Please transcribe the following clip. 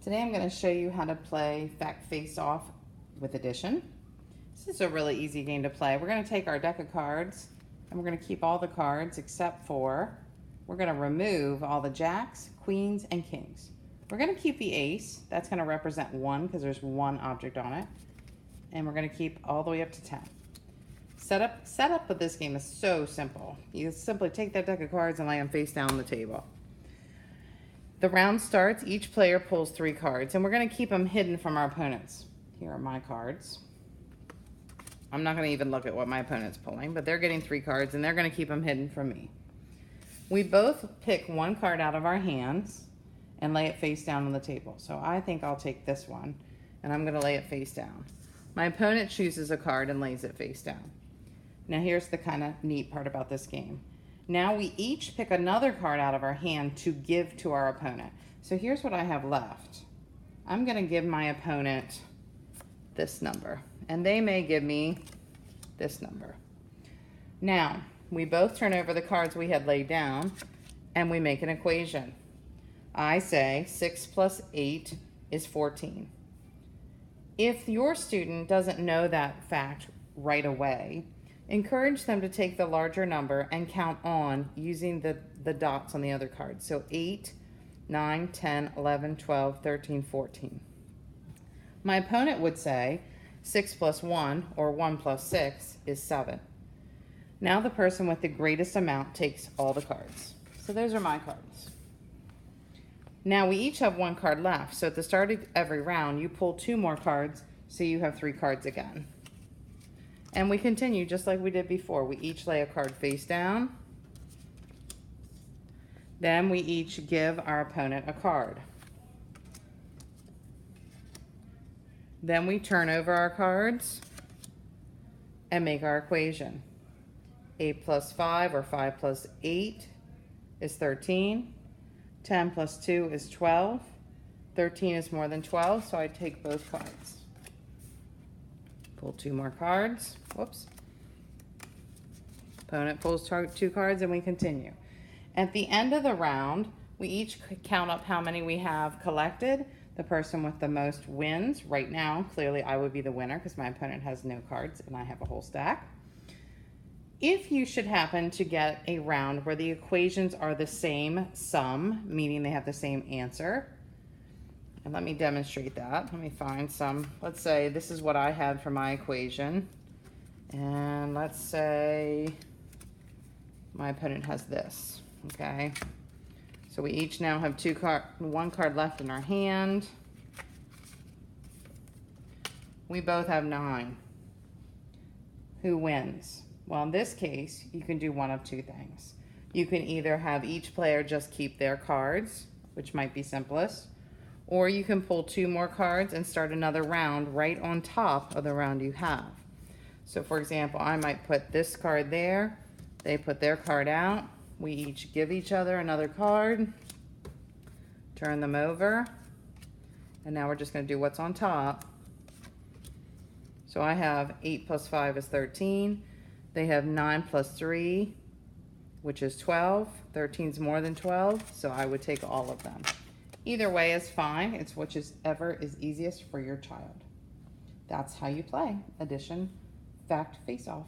Today I'm going to show you how to play Fact Face Off with addition. This is a really easy game to play. We're going to take our deck of cards and we're going to keep all the cards except for, we're going to remove all the jacks, queens, and kings. We're going to keep the ace. That's going to represent 1 because there's 1 object on it. And we're going to keep all the way up to 10. Setup of this game is so simple. You simply take that deck of cards and lay them face down on the table. The round starts, each player pulls 3 cards, and we're going to keep them hidden from our opponents. Here are my cards. I'm not going to even look at what my opponent's pulling, but they're getting 3 cards, and they're going to keep them hidden from me. We both pick 1 card out of our hands and lay it face down on the table. So I think I'll take this one, and I'm going to lay it face down. My opponent chooses a card and lays it face down. Now here's the kind of neat part about this game. Now we each pick another card out of our hand to give to our opponent. So here's what I have left. I'm going to give my opponent this number, and they may give me this number. Now, we both turn over the cards we had laid down, and we make an equation. I say 6 plus 8 is 14. If your student doesn't know that fact right away, encourage them to take the larger number and count on using the dots on the other cards. So 8, 9, 10, 11, 12, 13, 14. My opponent would say 6 plus 1 or 1 plus 6 is 7. Now the person with the greatest amount takes all the cards. So those are my cards. Now we each have 1 card left. So at the start of every round, you pull 2 more cards, so you have 3 cards again. And we continue just like we did before. We each lay a card face down. Then we each give our opponent a card. Then we turn over our cards and make our equation. 8 plus 5 or 5 plus 8 is 13. 10 plus 2 is 12. 13 is more than 12, so I take both cards. Pull 2 more cards. Whoops. Opponent pulls 2 cards and we continue. At the end of the round, we each count up how many we have collected. The person with the most wins. Right now, clearly I would be the winner because my opponent has no cards and I have a whole stack. If you should happen to get a round where the equations are the same sum, meaning they have the same answer, and let me demonstrate that. Let me find some. Let's say this is what I had for my equation. And let's say my opponent has this, okay? So we each now have 1 card left in our hand. We both have 9. Who wins? Well, in this case, you can do one of 2 things. You can either have each player just keep their cards, which might be simplest, or you can pull 2 more cards and start another round right on top of the round you have. So for example, I might put this card there, they put their card out, we each give each other another card, turn them over, and now we're just going to do what's on top. So I have 8 plus 5 is 13, they have 9 plus 3, which is 12, 13 is more than 12, so I would take all of them. Either way is fine. It's whichever is easiest for your child. That's how you play addition, fact, face off.